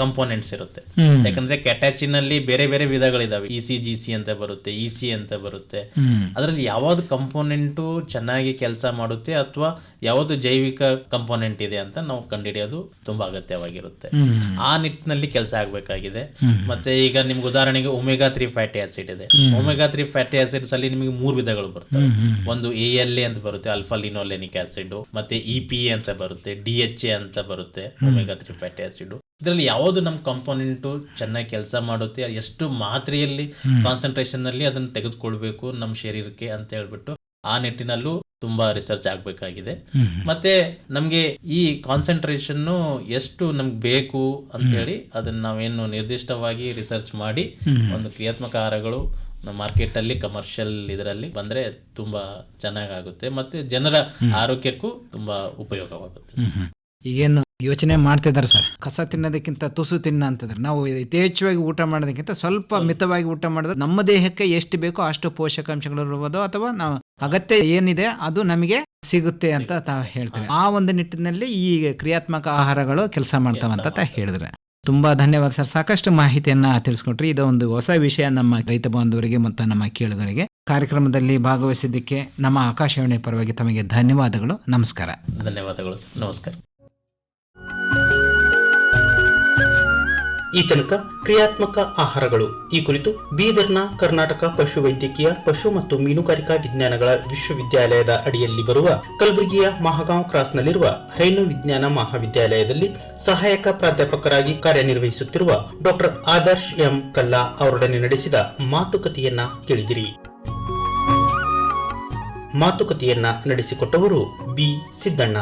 ಕಂಪೋನೆಂಟ್ಸ್ ಇರುತ್ತೆ. ಯಾಕಂದ್ರೆ ಕ್ಯಾಟಾಚಿನ್ ಅಲ್ಲಿ ಬೇರೆ ಬೇರೆ ವಿಧಗಳಿದಾವೆ. ECGC ಅಂತ ಬರುತ್ತೆ, EC ಅಂತ ಬರುತ್ತೆ. ಅದರಲ್ಲಿ ಯಾವ್ದು ಕಂಪೋನೆಂಟು ಚೆನ್ನಾಗಿ ಕೆಲಸ ಮಾಡುತ್ತೆ ಅಥವಾ ಯಾವುದು ಜೈವಿಕ ಕಂಪೋನೆಂಟ್ ಇದೆ ಅಂತ ನಾವು ಕಂಡುಹಿಡಿಯೋದು ತುಂಬಾ ಅಗತ್ಯವಾಗಿರುತ್ತೆ. ಆ ನಿಟ್ಟಿನಲ್ಲಿ ಕೆಲಸ ಆಗ್ಬೇಕಾಗಿದೆ. ಮತ್ತೆ ಈಗ ನಿಮ್ಗೆ ಉದಾಹರಣೆಗೆ ಒಮೆಗಾ 3 ಫ್ಯಾಟಿ ಆಸಿಡ್ ಇದೆ. ಒಮೆಗಾ 3 ಫ್ಯಾಟಿ ಆಸಿಡ್ಸ್ ಅಲ್ಲಿ ನಿಮಗೆ 3 ವಿಧಗಳು ಬರ್ತವೆ. ಒಂದು ALA ಅಂತ ಬರುತ್ತೆ, ಆಲ್ಫಾ ಲಿನೋಲೆನಿಕ್ ಆಸಿಡ್, ಮತ್ತೆ EPA ಅಂತ ಬರುತ್ತೆ, DHA ಅಂತ ಬರುತ್ತೆ, ಒಮೆಗಾ 3 ಫ್ಯಾಟಿ ಆಸಿಡ್. ಇದರಲ್ಲಿ ಯಾವುದು ನಮ್ಮ ಕಂಪೋನೆಂಟ್ ಚೆನ್ನಾಗಿ ಕೆಲಸ ಮಾಡುತ್ತೆ, ಎಷ್ಟು ಮಾತ್ರೆಯಲ್ಲಿ ಕಾನ್ಸಂಟ್ರೇಷನ್ ಅಲ್ಲಿ ಅದನ್ನ ತೆಗೆದುಕೊಳ್ಬೇಕು ನಮ್ಮ ಶರೀರಕ್ಕೆ ಅಂತ ಹೇಳ್ಬಿಟ್ಟು ಆ ನಿಟ್ಟಿನಲ್ಲೂ ತುಂಬಾ ರಿಸರ್ಚ್ ಆಗ್ಬೇಕಾಗಿದೆ. ಮತ್ತೆ ನಮ್ಗೆ ಈ ಕಾನ್ಸಂಟ್ರೇಷನ್ ಎಷ್ಟು ನಮ್ಗೆ ಬೇಕು ಅಂತ ಹೇಳಿ ಅದನ್ನ ನಾವೇನು ನಿರ್ದಿಷ್ಟವಾಗಿ ರಿಸರ್ಚ್ ಮಾಡಿ ಒಂದು ಕ್ರಿಯಾತ್ಮಕ ಆಹಾರಗಳು ನಮ್ಮ ಮಾರ್ಕೆಟ್ ಅಲ್ಲಿ ಕಮರ್ಷಿಯಲ್ ಇದರಲ್ಲಿ ಬಂದ್ರೆ ತುಂಬಾ ಚೆನ್ನಾಗಾಗುತ್ತೆ ಮತ್ತೆ ಜನರ ಆರೋಗ್ಯಕ್ಕೂ ತುಂಬಾ ಉಪಯೋಗವಾಗುತ್ತೆ. ಈಗೇನು ಯೋಚನೆ ಮಾಡ್ತಿದ್ದಾರೆ ಸರ್, ಕಸ ತಿನ್ನೋದಕ್ಕಿಂತ ತುಸು ತಿನ್ನ ಅಂತಿದ್ರೆ, ನಾವು ಯಥೇಚ್ಛವಾಗಿ ಊಟ ಮಾಡೋದಕ್ಕಿಂತ ಸ್ವಲ್ಪ ಮಿತವಾಗಿ ಊಟ ಮಾಡಿದ್ರೆ ನಮ್ಮ ದೇಹಕ್ಕೆ ಎಷ್ಟು ಬೇಕೋ ಅಷ್ಟು ಪೋಷಕಾಂಶಗಳು ಇರ್ಬೋದು ಅಥವಾ ನಾವು ಅಗತ್ಯ ಏನಿದೆ ಅದು ನಮಗೆ ಸಿಗುತ್ತೆ ಅಂತ ತಾವು ಹೇಳ್ತಾರೆ. ಆ ಒಂದು ನಿಟ್ಟಿನಲ್ಲಿ ಈ ಕ್ರಿಯಾತ್ಮಕ ಆಹಾರಗಳು ಕೆಲಸ ಮಾಡ್ತಾವಂತ ಹೇಳಿದ್ರೆ ತುಂಬಾ ಧನ್ಯವಾದ ಸರ್. ಸಾಕಷ್ಟು ಮಾಹಿತಿಯನ್ನ ತಿಳಿಸ್ಕೊಟ್ರಿ. ಇದು ಒಂದು ಹೊಸ ವಿಷಯ ನಮ್ಮ ರೈತ ಬಾಂಧವರಿಗೆ ಮತ್ತು ನಮ್ಮ ಕೇಳುಗರಿಗೆ. ಕಾರ್ಯಕ್ರಮದಲ್ಲಿ ಭಾಗವಹಿಸಿದ್ದಕ್ಕೆ ನಮ್ಮ ಆಕಾಶವಾಣಿ ಪರವಾಗಿ ತಮಗೆ ಧನ್ಯವಾದಗಳು. ನಮಸ್ಕಾರ. ಧನ್ಯವಾದಗಳು ಸರ್. ನಮಸ್ಕಾರ. ಈ ತನಕ ಕ್ರಿಯಾತ್ಮಕ ಆಹಾರಗಳು ಈ ಕುರಿತು ಬೀದರ್ನ ಕರ್ನಾಟಕ ಪಶುವೈದ್ಯಕೀಯ ಪಶು ಮತ್ತು ಮೀನುಗಾರಿಕಾ ವಿಜ್ಞಾನಗಳ ವಿಶ್ವವಿದ್ಯಾಲಯದ ಅಡಿಯಲ್ಲಿ ಬರುವ ಕಲಬುರಗಿಯ ಮಹಾಗಾಂವ್ ಕ್ರಾಸ್ನಲ್ಲಿರುವ ಹೈನು ವಿಜ್ಞಾನ ಮಹಾವಿದ್ಯಾಲಯದಲ್ಲಿ ಸಹಾಯಕ ಪ್ರಾಧ್ಯಾಪಕರಾಗಿ ಕಾರ್ಯನಿರ್ವಹಿಸುತ್ತಿರುವ ಡಾಕ್ಟರ್ ಆದರ್ಶ್ ಎಂ ಕಲ್ಲಾ ಅವರೊಡನೆ ನಡೆಸಿದ ಮಾತುಕತೆಯನ್ನ ಕೇಳಿದಿರಿ. ಮಾತುಕತೆಯನ್ನ ನಡೆಸಿಕೊಟ್ಟವರು ಬಿ ಸಿದ್ದಣ್ಣ.